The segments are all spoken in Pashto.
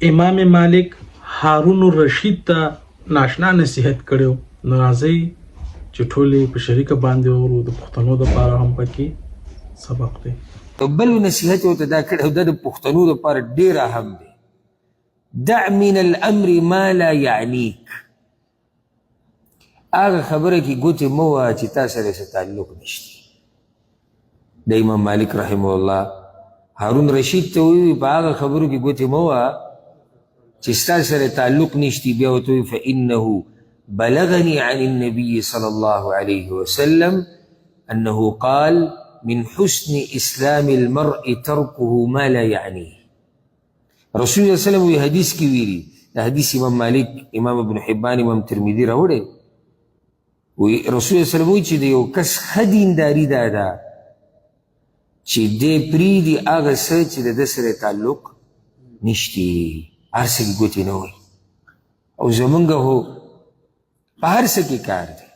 امام مالک هارون الرشید ته ناشنا نصیحت کړو. نو راځئ چې ټولې په شریکه باندې ورو د پښتنو دپاره هم پکې سبق دی. بل نصیحت ورته دا کړی او دا د پښتنو دپاره ډېر اهم دی. دع من الامر ما لا یعنیک. هغه خبره کې ګوتې مه وهه چې تا سره څه تعلق نشته. د امام مالک رحمه الله هارون رشید ته وویل په هغه خبرو کې ګوتې مه وهه چې ستا سره تعلق نشتی. بیا ورته وویل فانه بلغني عن النبي صلى الله عليه وسلم انه قال من حسن اسلام المرء تركه ما لا يعنيه. رسول الله صلی الله علیه وسلم وی حدیث کې ویلي، دا حدیث امام مالک، امام ابن حبان، امام ترمذی راوړی. وی رسول الله صلی الله علیه وسلم وی چې د یو کس ښه دینداري دا ده چې دی پرېږدي هغه څه چې د ده سره تعلق نشتی، هر څه کې ګوتې نه وایي. او زمونږ هو په هر څه کې کار دی.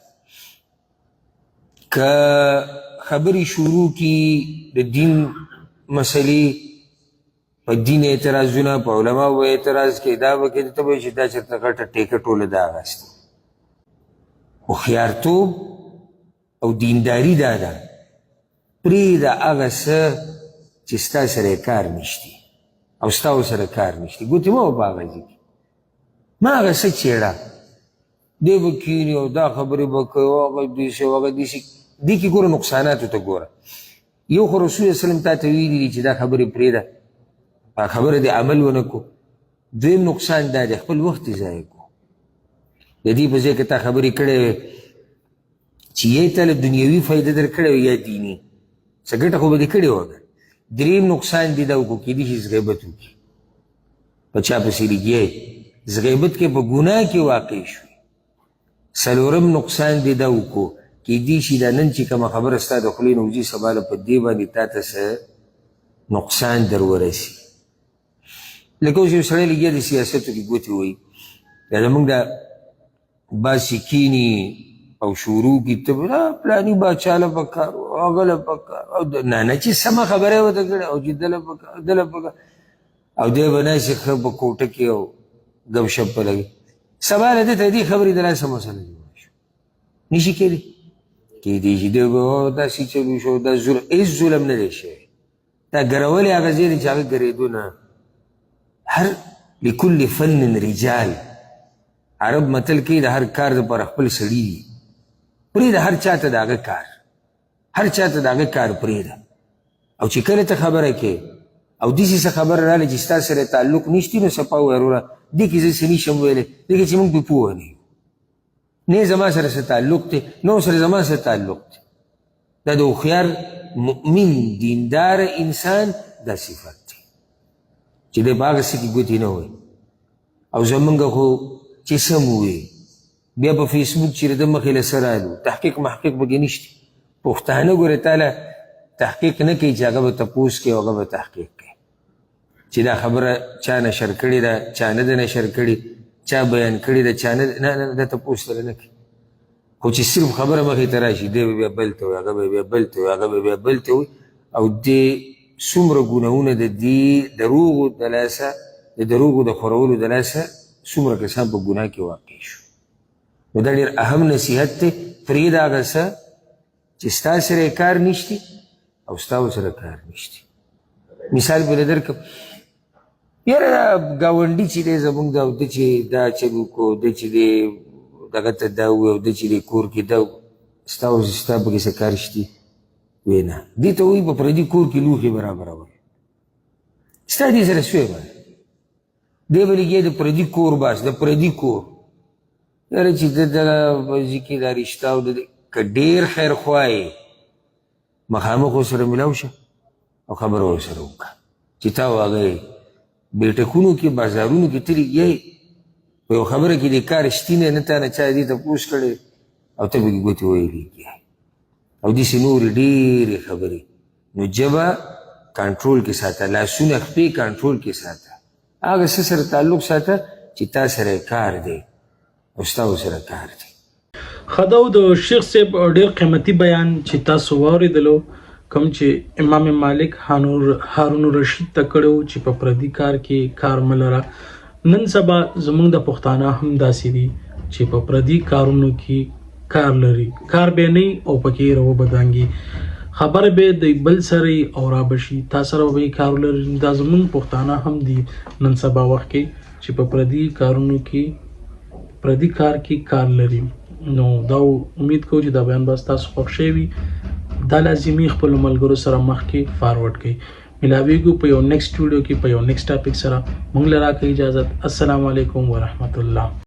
که خبرې شروع کی د دین مسلې، په دین اعتراضونه، په علماو به اعتراض کوي، دا به کوي، ته به وایي چې دا چېرته غټه ټیکه ټوله ده اغسته. هوښیارتوب او دینداري دا ده پرېږده هغه څه چې ستا سره یې کار نشتی او ستا ورسره کار نشتی. ګوتې مه وه په هغه ځای کې، ما هغه څه چېړه. دی به کښېني او دا خبرې به کوي او هغه داسې او هغه داسې. دې کې ګوره نقصاناتو ته ګوره. یو خو رسول الله وسلم تا ته ویلي دي چې دا خبرې پرېږده، په خبره دې عمل ونه کړو. دویم نقصان دا دی خپل وخت یې ضایع کړو. د دې په ځای کې تا خبرې کړې وې چې یا یې تاله دنیوي فایده در کړې وې یا دیني، څه ګټه خو به دې کړې وه. دریم نقصان دې دا وکړو کېدای شي غیبت وکړي، په چا پسې لګیا یې غیبت کې په ګناه کې واقع شوي. څلورم نقصان دې دا وکړو کېدای شي دا نن چې کومه خبره ستا د خولې نه وځي سبا له په دې باندې تا ته څه نقصان در ورسي. لکه اوس یو سړی لګیا د سیاستو کې ګوتې وایي، یا زمونږ دا بعض چې کښېني او شروع کړي ته به پلاني باچا له پکار و هغه له پکار او نه نه چې سمه خبره یې ورته کړې او چې ده له پکار ده له پکار او دی به ناسې ښه په کوټه کې او ګپ شپ په لګي. سبا له ده ته دې خبرې د لاسه مسله جوړه شو. نشي کېدی، کېدی شي دی به داسې چلو شو. دا ظلم، هېڅ ظلم نه دی شوی. دا ګرولې هغه ځای دی چې هغه ګرېدو نه. هر لکل فن رجال، عرب متل کوي د هر کار دپاره خپل سړي دي. پرېږده هر چا ته د هغه کار، هر چا ته د هغه کار پرېږده. او چې کله ته خبره کوې او داسې څه خبره راغله چې ستا سره تعلق نشتي، نو صفا ووایه وروره دې کې زه څه نشم ویلی، دې کې چې موږ پرې پوه نه یو، نه زما سره څه تعلق دی، نه سره زما سره تعلق دی. دا د هوښیار مؤمن دیندار انسان دا صفت دی چې دی په هغه څه کې ګوتې نه وایي. او زمونږ خو چې څه مو وایي بیا په فیسبوک چې د مخې له څه رالو، تحقیق محقیق پکې نشته. پښتانه ګورې تاله تحقیق نه کوي چې هغه به تپوس کوي او هغه به تحقیق کوي چې دا خبره چا نشر کړې ده، چا نه ده نشر کړې، چا بیان کړې ده، چا نه. نه دا تپوس سره نه کوي. خو چې صرف خبره مخې ته راشي دی به بیا بل ته وایي، هغه به بیا بل ته وایي، هغه به بیا بل ته وایي. او دې څومره ګناهونه د دې دروغو د لاسه، د دروغو د خورولو د لاسه څومره کسان په ګناه کې واقع شو. نو دا ډېر اهم نصیحت دی. پرېږده هغه څه چې ستا سره یې کار نشتي او ستا ورسره کار نشتي. مثال پرې درکړم، یاره دا ګاونډي چې دی زمونږ دا ده چې دا چل وکړو، ده چې دی دغه ته دا ووایي او ده چې دی کور کې دا ستا پکې څه کار شتي؟ وایي نه. دې ته وایي په پردي کور کې لوښي برابرول، ستا دې سره سوی به دی به لګیا د پردي کور باس، د پردي کور. یاره چې د دغه ځي کې دا رشته او که ډېر خیرخوا یې مخامخ ورسره میلاو شه او خبره ورسره وکړه چې تا او هغه یې بیټکونو کې بازارونو کې ته لګیا یې په یو خبره کې د کار شتي نه تا نه چا دې تپوس کړی او ته پکې ګوتې ویلې کړې او داسې نورې ډېرې خبرې. نو ژبه کنټرول کې ساته، لاسونه خپې کنټرول کې ساته، هغه څه سره تعلق ساته چې تا سره کار دی او ستا ورسره کار دی. ښه دا د شیخ صاحب ډېر قیمتي بیان چې تاسو واورېدلو. کوم چې امام مالک هارون الرشید ته کړو چې په پردي کار کې کار ملره. نن سبا زمونږ د پښتانه هم داسې دي چې په پردي کارونو کې کار لري، کار به نه او پکې رو بدانګي، خبر به د بل سره او را بشي، تاسو سره به کار لري. دا زمونږ پښتانه هم دي نن سبا وخت کې چې په پردي کارونو کې پردي کار کې کار لري. نو دا امید کوم چې دا بیان به تاسو خوښ شي وي. دا لازمي خپل ملګرو سره مخکې فارورډ کړئ. ملاویږو په یو نیکسټ ویډیو کې په یو نیکسټ ټاپک سره. مونږ لرا کوي اجازه. السلام علیکم ورحمت الله.